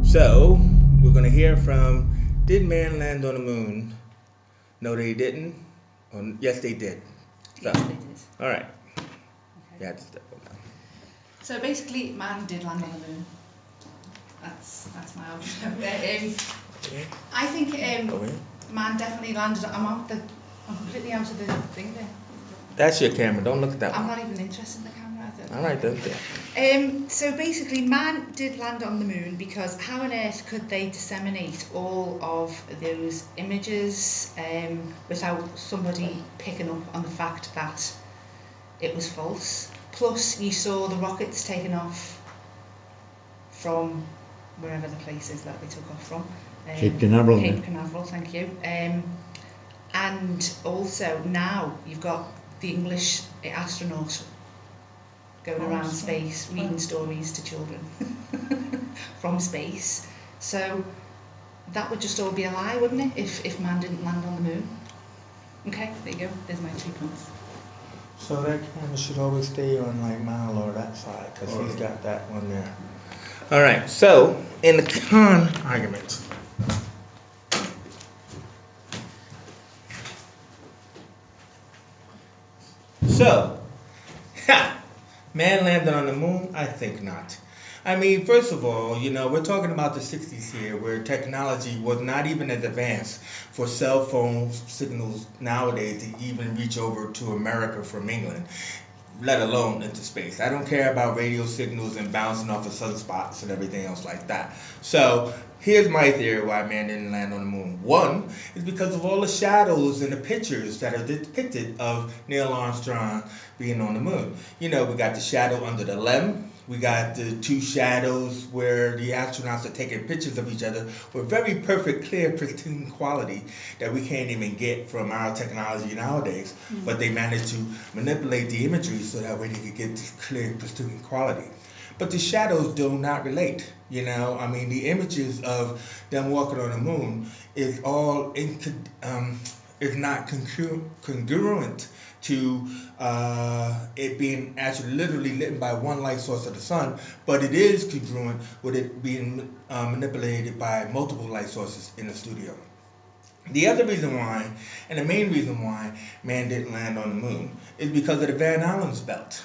So, we're going to hear from, did man land on the moon? No, they didn't. Or, yes, they did. So, Yes, they did. all right. Okay. You had to step up now. So basically, man did land on the moon. That's my argument. I think man definitely landed. I'm completely out of the thing there. That's your camera. Don't look at that I'm one. not even interested in the camera. All right, then. So basically, man did land on the moon because how on earth could they disseminate all of those images without somebody picking up on the fact that it was false? Plus, you saw the rockets taken off from wherever the place is that they took off from. Cape Canaveral. Cape Canaveral, thank you. And also now you've got the English astronaut going around space reading stories to children from space. So that would just all be a lie, wouldn't it, if man didn't land on the moon? Okay, there you go. There's my 2 points. So that camera should always stay on like my or that side because he's got that one there. All right. So in the con argument. So, man landed on the moon? I think not. I mean, first of all, we're talking about the 60s here where technology was not even as advanced for cell phone signals nowadays to even reach over to America from England, let alone into space. I don't care about radio signals and bouncing off of sunspots and everything else like that. So, here's my theory why man didn't land on the moon. One is because of all the shadows and the pictures that are depicted of Neil Armstrong being on the moon. We got the shadow under the LEM. We got the 2 shadows where the astronauts are taking pictures of each other with very perfect, clear, pristine quality that we can't even get from our technology nowadays. Mm-hmm. But they managed to manipulate the imagery so that way they could get this clear, pristine quality. But the shadows do not relate. I mean, the images of them walking on the moon is all is not congruent to it being actually literally lit by one light source of the sun, but it is congruent with it being manipulated by multiple light sources in the studio. The other reason why, and the main reason why man didn't land on the moon, is because of the Van Allen's belt.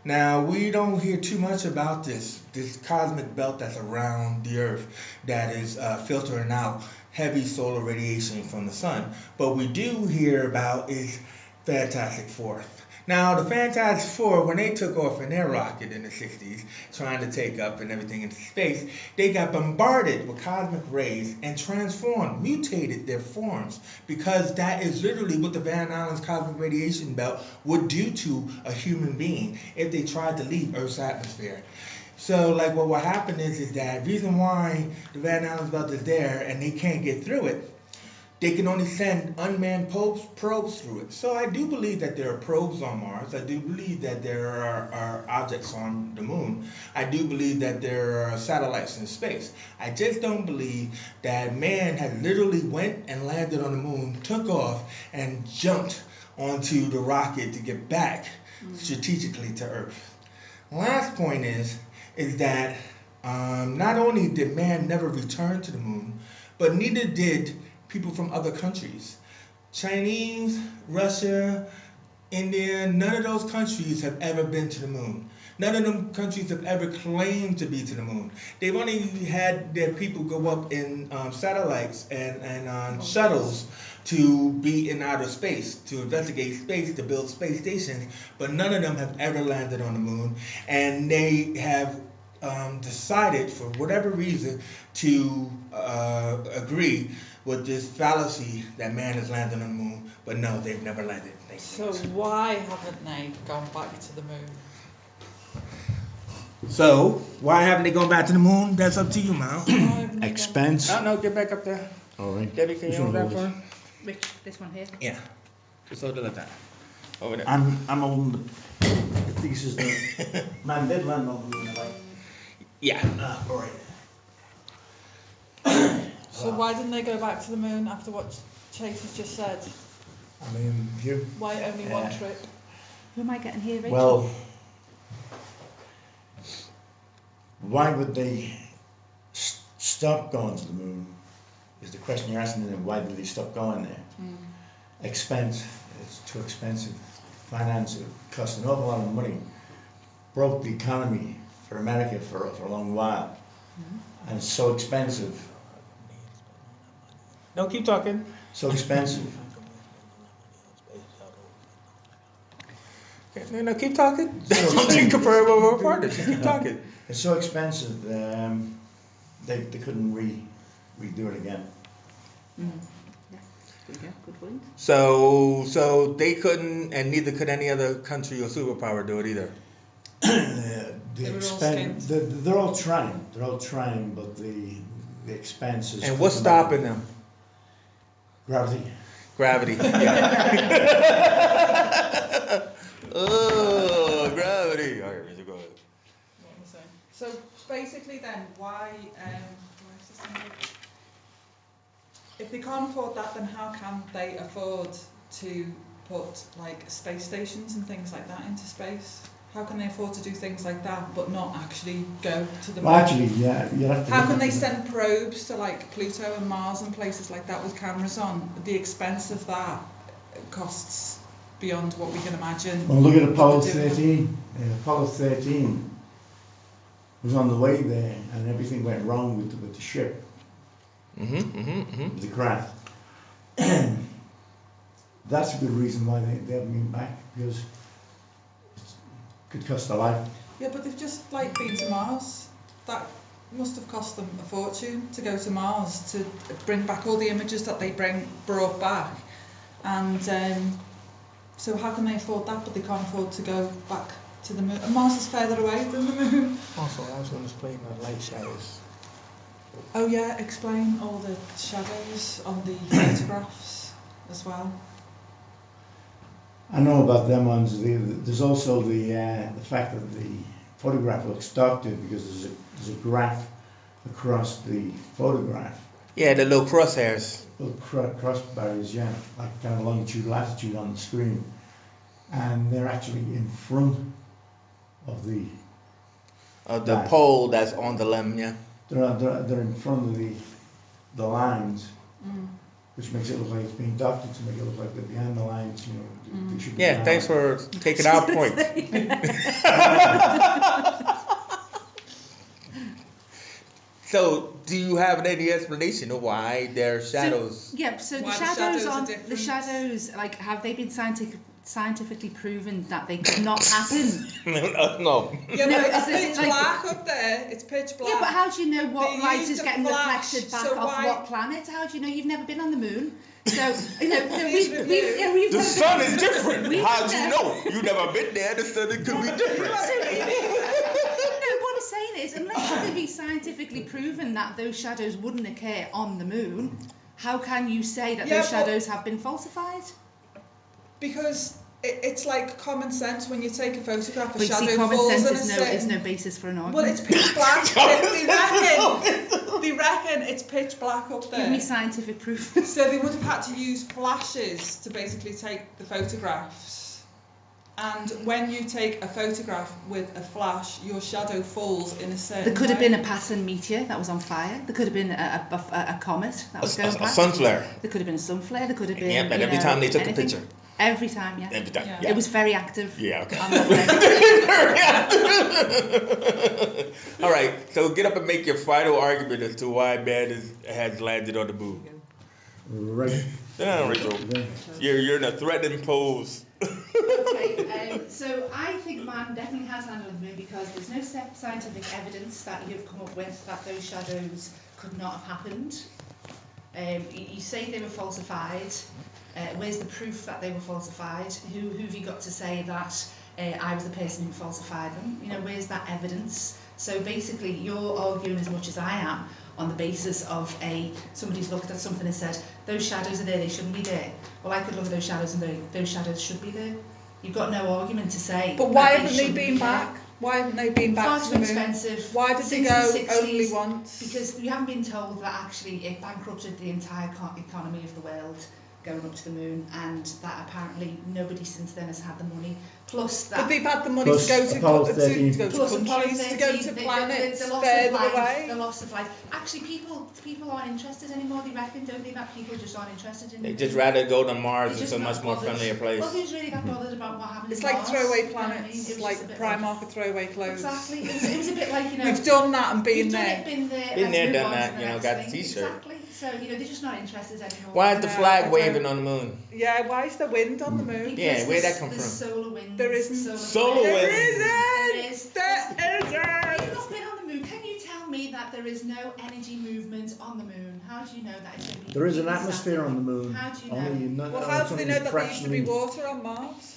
Now, we don't hear too much about this cosmic belt that's around the Earth that is filtering out heavy solar radiation from the sun. But we do hear about is Fantastic Four. Now, the Fantastic Four, when they took off in their rocket in the 60s, trying to take up and everything into space, they got bombarded with cosmic rays and transformed, mutated their forms, because that is literally what the Van Allen's cosmic radiation belt would do to a human being if they tried to leave Earth's atmosphere. So, what will happen is that reason why the Van Allen's belt is there and they can't get through it, they can only send unmanned probes through it. So I do believe that there are probes on Mars. I do believe that there are objects on the moon. I do believe that there are satellites in space. I just don't believe that man had literally went and landed on the moon, took off, and jumped onto the rocket to get back strategically to Earth. Last point is that not only did man never return to the moon, but neither did people from other countries. Chinese, Russia, India, none of those countries have ever been to the moon. None of them countries have ever claimed to be to the moon. They've only had their people go up in satellites and shuttles to be in outer space, to investigate space, to build space stations, but none of them have ever landed on the moon, and they have decided, for whatever reason, to agree with this fallacy that man has landed on the moon, but no, they've never landed. So why haven't they gone back to the moon? So, why haven't they gone back to the moon? That's up to you, Mal. Expense. No, get back up there. All right. Debbie, can you hold that for? Which, this one here? Yeah. Just hold it like that. Over there. I'm holding the thesis that man did land on the moon, right? Yeah. All right. So why didn't they go back to the moon after what Chase has just said? I mean, you. Why only one trip? Who am I getting here, Rachel? Well, why would they stop going to the moon is the question you're asking them, why did they stop going there? Expense, it's too expensive. Finance, it costs an awful lot of money. Broke the economy for America for a long while. And it's so expensive. No, keep talking. So expensive. Okay, no, keep talking. So Don't expensive. compare over partners. Just keep talking. It's so expensive, they couldn't redo it again. Good point. So they couldn't, and neither could any other country or superpower do it either. They were all skint. They're all trying, but the expense is. And what's stopping them? Gravity. Gravity. Oh, gravity. All right, Richard, go ahead. What am I saying? So basically then, why is this thing here? If they can't afford that, then how can they afford to put like space stations and things like that into space? How can they afford to do things like that but not actually go to the moon? Well, actually, yeah, you have to. How can they send probes to like Pluto and Mars and places like that with cameras on? The expense of that costs beyond what we can imagine. Well, look at Apollo What they're doing. 13. Apollo 13 was on the way there, and everything went wrong with the ship, with the craft. That's a good reason why they haven't been back, because it could cost a life. Yeah, but they've just like been to Mars. That must have cost them a fortune to go to Mars to bring back all the images that they brought back, and so how can they afford that? But they can't afford to go back to the moon. And Mars is further away than the moon. Also, I was going to explain the light shadows. Oh yeah, explain all the shadows on the photographs as well. I know about them ones. There's also the fact that the photograph looks doctored because there's a graph across the photograph. Yeah, the little crosshairs. Little cross barriers, yeah, like kind of longitude, latitude on the screen, and they're actually in front of the pole that's on the limb, yeah. They're in front of the lines, which makes it look like it's being doctored to make it look like they're behind the lines. You know, they should be Yeah, behind. thanks for taking our point. So, do you have any explanation of why their shadows? So the Why the shadows shadows are on different? the shadows, like, have they been scientifically proven that they could not happen? No. Yeah, No, but it's it's pitch like- black up there. It's pitch black. Yeah, but how do you know what They light use is the getting flash, reflected back so off why- what planet? How do you know? You've never been on the moon. So, you know, Please review. The sun is different. We How'd you know. know? You've never been there. The sun could be different. No, what I'm saying is, unless it can be scientifically proven that those shadows wouldn't occur on the moon, how can you say that Yeah, those but- shadows have been falsified? Because it's like common sense when you take a photograph, a But you shadow see, common falls sense in a is certain... no basis for an argument. Well, it's pitch black. They reckon it's pitch black up Give there. me scientific proof. So they would have had to use flashes to basically take the photographs. And when you take a photograph with a flash, your shadow falls in a certain There could have way. been a passing meteor that was on fire. There could have been a comet that was going A past. sun flare. There could have been a sun flare. There could have been. Yeah, but every time they took a anything. picture. Every time, yeah. Every time. Yeah. Yeah. It was very active. Yeah, okay. On that day. All right, so get up and make your final argument as to why man has landed on the moon. Right. Sit down, Rachel. You're in a threatening pose. Okay, so I think man definitely has landed on the moon because there's no scientific evidence that you've come up with that those shadows could not have happened. You say they were falsified. Where's the proof that they were falsified? Who have you got to say that I was the person who falsified them? You know, where's that evidence? So basically, you're arguing as much as I am on the basis of somebody's looked at something and said, those shadows are there, they shouldn't be there. Well, I could look at those shadows and go, those shadows should be there. You've got no argument to say. But why that haven't they shouldn't been be there. back? Why haven't they been back Far to too the moon? expensive. Why did they Since go the 60s, only once? Because we haven't been told that actually it bankrupted the entire economy of the world. going up to the moon, and that apparently nobody since then has had the money. Plus that. But they've had the money Plus to go to Apollo to 13. go to Plus Apollo countries, to go 13, to the planets loss further of life, away. the loss of life. Actually, people aren't interested anymore. They reckon, don't they, that people just aren't interested in. They just rather go to Mars. They're It's just a not much more bothered. friendlier place. Well, who's really that bothered about what happened? It's in like Mars? throwaway You know what I mean? planets, It was like just a bit Primark and throwaway clothes. Exactly. It was a bit like, you know. We've done that and been We've done there. it, been there, Been let's there, move done on to that, the you know, next got the thing. t-shirt. Exactly. So, you know, they're just not interested anymore. Why is the No, flag I waving don't. on the moon? Yeah, why is there wind on the moon? Because Yeah, where'd that there's- come there's from? solar winds. There isn't. Solar There wind. isn't! There is. There You've isn't! not been on the moon. Can you tell me that there is no energy movement on the moon? How do you know that it's going to be? There is an completely atmosphere on the moon. How do you know? Only not, Well, it's how do they only know that there used to be fractionally- water on Mars?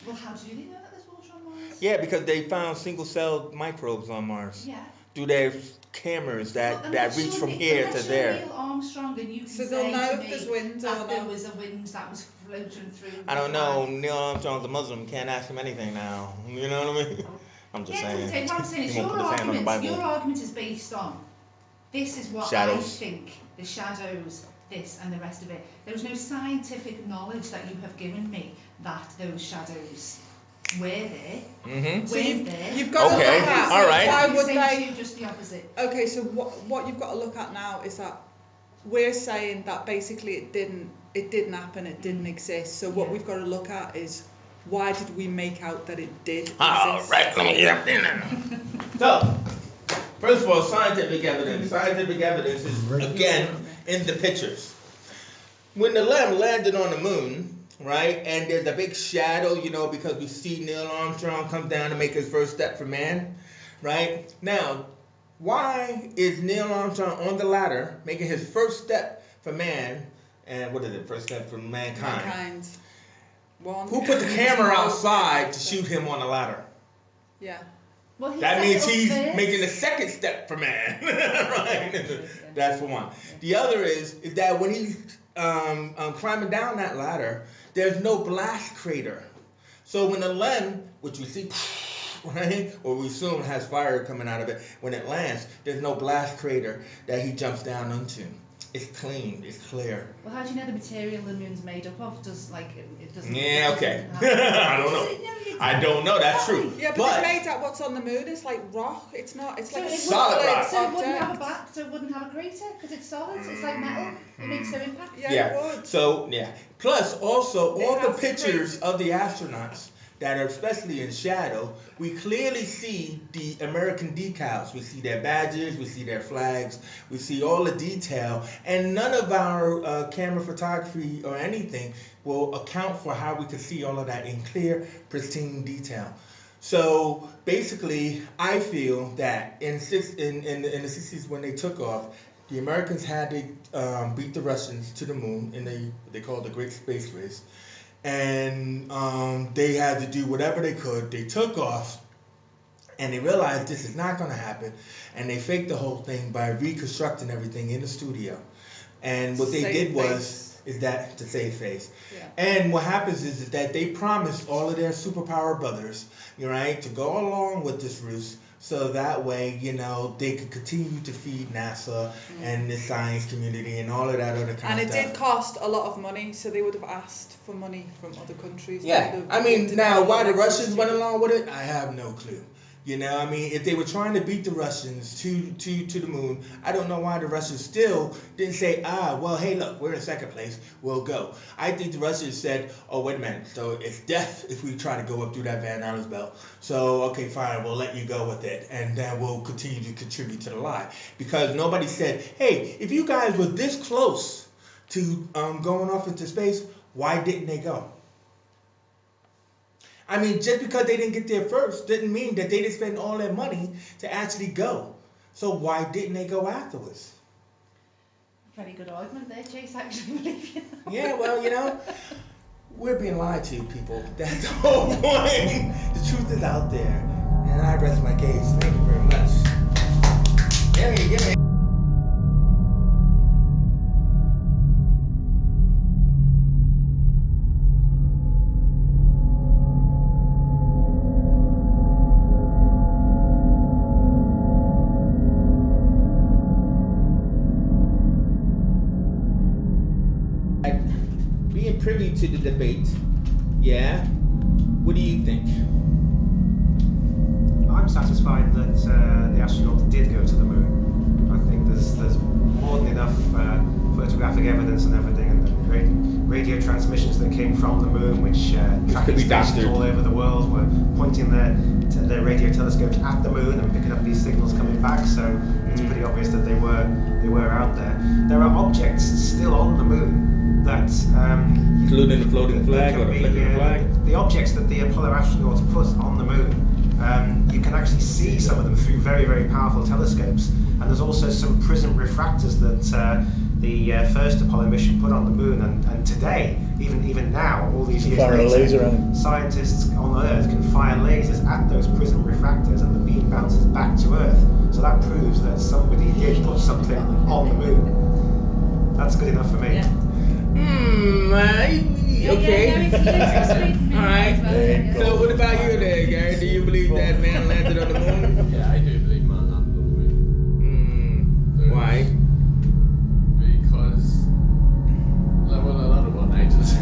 Well, how do they know that there's water on Mars? Yeah, because they found single-celled microbes on Mars. Yeah. Through their cameras Well, that reach from here to there. Neil Armstrong, and you can So say they'll know to if there's me wind or that there not. was a wind that was floating through. I don't the know. flag. Neil Armstrong's a Muslim. Can't ask him anything now. You know what I mean? I'm just Yeah, saying. what I'm saying is He won't your put his hand on the argument. Bible. Your argument is based on this is what I Shadows. think. The shadows, this and the rest of it. There is no scientific knowledge that you have given me that those shadows were there. Mm-hmm. So Weren't there. you've got Okay, to look at all right. why I'm would saying to they? you just the opposite. Okay, so what you've got to look at now is that we're saying that basically it didn't happen, it didn't exist. So what Yeah. we've got to look at is why did we make out that it did exist? All right, let me get up in there. So, first of all, scientific evidence. Scientific evidence is, again, in the pictures. When the LEM landed on the moon, right, and there's a big shadow, you know, because we see Neil Armstrong come down to make his first step for man, right? Now, why is Neil Armstrong on the ladder making his first step for man, and what is it, first step for mankind? One. Who put the camera outside to shoot him on the ladder? Yeah. Well, he That set means it up he's first. making the second step for man, right? That's for one. The other is that when he's climbing down that ladder, there's no blast crater. So when the LEM, which we see, right, or we assume has fire coming out of it, when it lands, there's no blast crater that he jumps down onto. It's clean, it's clear. Well, how do you know the material the moon's made up of? Does like it doesn't? Yeah, it okay. doesn't have- I don't know. You I don't know, that's true. Yeah, but it's made out what's on the moon is like rock. It's not. It's So like it a solid wouldn't- rock. So it wouldn't have a object. back. So it wouldn't have a crater because it's solid. It's like metal. It makes no impact. Yeah, it would. So yeah. Plus, also It all the has to pictures create- of the astronauts that are especially in shadow, we clearly see the American decals. We see their badges, we see their flags, we see all the detail, and none of our camera photography or anything will account for how we could see all of that in clear, pristine detail. So basically, I feel that in the 60s when they took off, the Americans had to beat the Russians to the moon in they call it the Great Space Race, and they had to do whatever they could. They took off, and they realized this is not going to happen, and they faked the whole thing by reconstructing everything in the studio. And what they Save did was face. is that to save face. Yeah. And what happens is that they promised all of their superpower brothers, right, to go along with this ruse, so that way, you know, they could continue to feed NASA and the science community and all of that other kind And of it stuff. did cost a lot of money, so they would have asked for money from other countries. They Yeah, would have I mean, wanted now to why the know. Russians went along with it, I have no clue. You know, I mean, if they were trying to beat the Russians to the moon, I don't know why the Russians still didn't say, well, hey, look, we're in second place, we'll go. I think the Russians said, oh, wait a minute, so it's death if we try to go up through that Van Allen's belt. So, okay, fine, we'll let you go with it, and then we'll continue to contribute to the lie. Because nobody said, hey, if you guys were this close to going off into space, why didn't they go? I mean, just because they didn't get there first didn't mean that they didn't spend all their money to actually go. So why didn't they go afterwards? Very good argument there, Chase. Actually, believe you. Yeah, well, you know, we're being lied to, people. That's the whole point. The truth is out there. And I rest my case. Thank you very much. Give me. privy to the debate. Yeah. What do you think? I'm satisfied that the astronauts did go to the moon. I think there's more than enough photographic evidence and everything, and radio transmissions that came from the moon, which tracking stations all over the world were pointing their radio telescopes at the moon and picking up these signals coming back. So it's pretty obvious that they were out there. There are objects still on the moon that, including the floating flag or the flickering flag. The objects that the Apollo astronauts put on the moon. You can actually see some of them through very, very powerful telescopes, and there's also some prism refractors that the first Apollo mission put on the moon, and today, even now, all these years later, scientists on Earth can fire lasers at those prism refractors and the beam bounces back to Earth. So that proves that somebody did put something on the moon. That's good enough for me. Yeah. Okay. Alright. So what about you there, Gary? Do you believe that man landed on the moon? Yeah, I do believe man landed on the moon. Why? Because, well, a lot of what I just I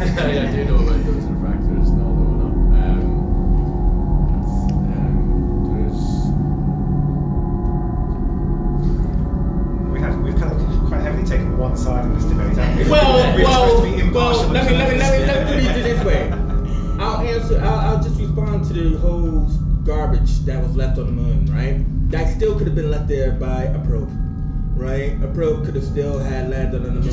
do know about those refractors and all that went up. We've kind of quite heavily taken one side in this debate, haven't we? Well, let me put it this way. I'll just respond to the whole garbage that was left on the moon, right? That still could have been left there by a probe, right? A probe could have still had landed on the moon.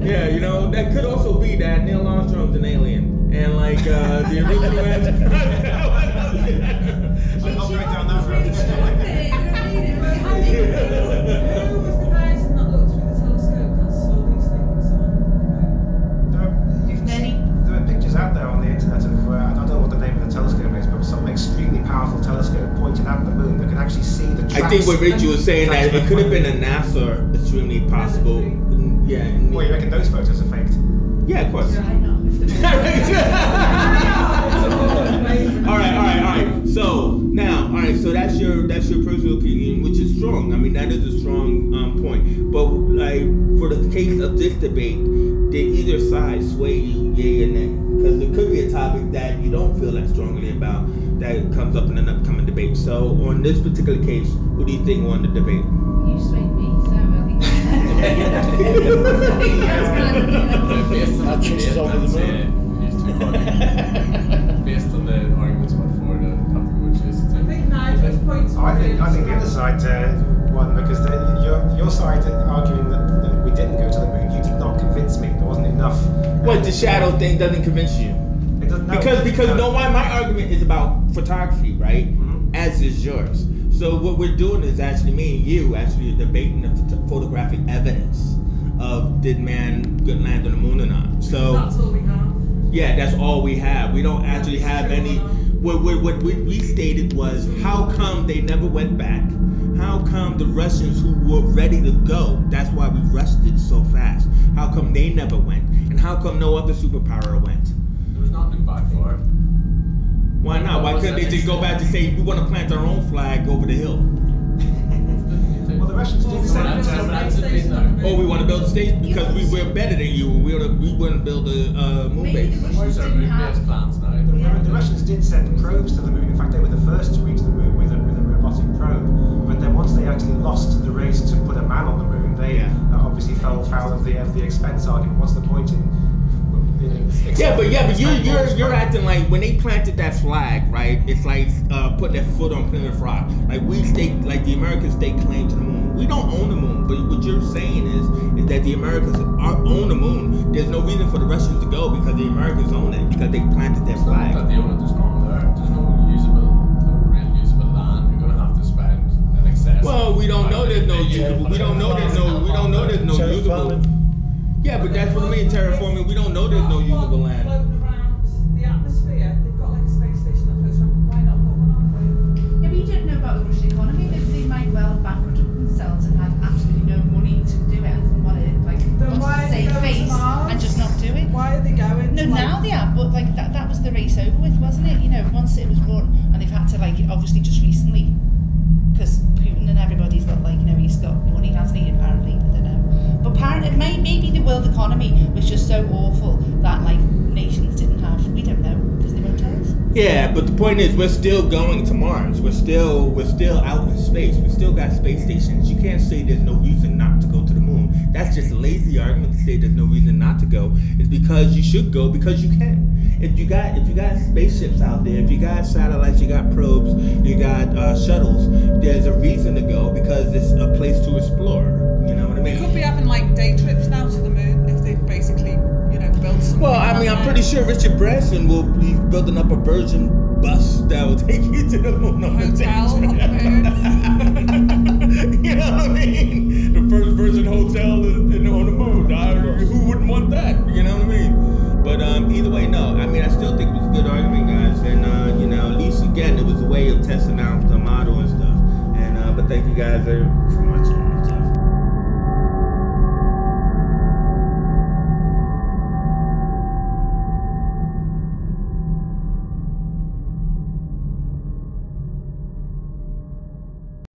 Yeah, you know, that could also be that Neil Armstrong's an alien, and like the original I'm not going down that road. Who was the person that looked through the telescope that saw these things on the moon? There are pictures out there on the internet of, I don't know what the name of the telescope is, but some extremely powerful telescope pointing at the moon that can actually see the tracks. I think what Richie was saying that it could have been a NASA, extremely possible. Yeah. Well, you reckon those photos are faked? Yeah, of course. I know. All right. So now, so that's your personal opinion, which is strong. I mean, that is a strong point. But like for the case of this debate, did either side sway you, yay or nay? Because it could be a topic that you don't feel that strongly about that comes up in an upcoming debate. So on this particular case, who do you think won the debate? You swayed me, so I think. Based on the Changes over the moon. Based on the arguments about Ford, I'd have to go with Chase. I think Nigel's points were I think the other side won, because your side arguing that we didn't go to the moon, you did not convince me. There wasn't enough. What, the shadow thing doesn't convince you? It doesn't. Because no, why my argument is about photography, right? Mm-hmm. As is yours. So what we're doing is actually me and you actually debating the photographic evidence of did man land on the moon or not. So that's all we have. yeah, that's all we have. We don't actually have any. What we stated was, how come they never went back? How come the Russians who were ready to go, that's why we rushed it so fast, how come they never went? And how come no other superpower went? There was nothing back for it. Why not? Why couldn't they just go back to say, we want to plant our own flag over the hill? Well, the Russians did send. Oh, we want to build a station because we're better than you. We want to build a moon base. Where's our moon base plans now? The Russians did send probes to the moon. In fact, they were the first to reach the moon with a robotic probe. But then once they actually lost the race to put a man on the moon, they obviously fell foul of the expense argument. What's the point in? But you're acting like when they planted that flag, right? It's like putting their foot on Plymouth Rock. Like the Americans stake claim to the moon. We don't own the moon, but what you're saying is that the Americans own the moon. There's no reason for the Russians to go because the Americans own it because they planted their flag. There's no real usable land. You're gonna have to spend an excess. Well, we don't know there's no usable. We don't know there's no usable. Yeah, but that's what I mean, terraforming. We don't know there's no usable land. Floating around the atmosphere, they've got like a space station that floats around. Why not put one on the moon? Yeah, but you don't know about the Russian economy. They might well bankrupt themselves and have absolutely no money to do it and want to save face and just not do it. Why are they going? No, now they are, but like that was the race over with, wasn't it? You know, once it was run, and they've had to obviously just recently, because Putin and everybody's got he's got money, hasn't he? Apparently, I don't know. world economy was just so awful that like nations didn't have, we don't know, because they won't tell us. Yeah, but the point is, we're still going to Mars. We're still out in space. We still got space stations. You can't say there's no reason not to go to the moon. That's just a lazy argument to say there's no reason not to go. It's because you should go because you can. If you got spaceships out there, if you got satellites, you got probes, you got shuttles, there's a reason to go because it's a place to explore. You know what I We mean? could be having like day trips now to the moon if they basically, built something. Well, I mean, I'm pretty sure Richard Branson will be building up a Virgin bus that will take you to the moon on a day Hotel on the trip. moon. You know what I mean? The first Virgin hotel on the moon. Who wouldn't want that? You know what I mean? But either way, no. I mean, I still think it was a good argument, guys. And at least again, it was a way of testing out the model and stuff. And but thank you guys for watching.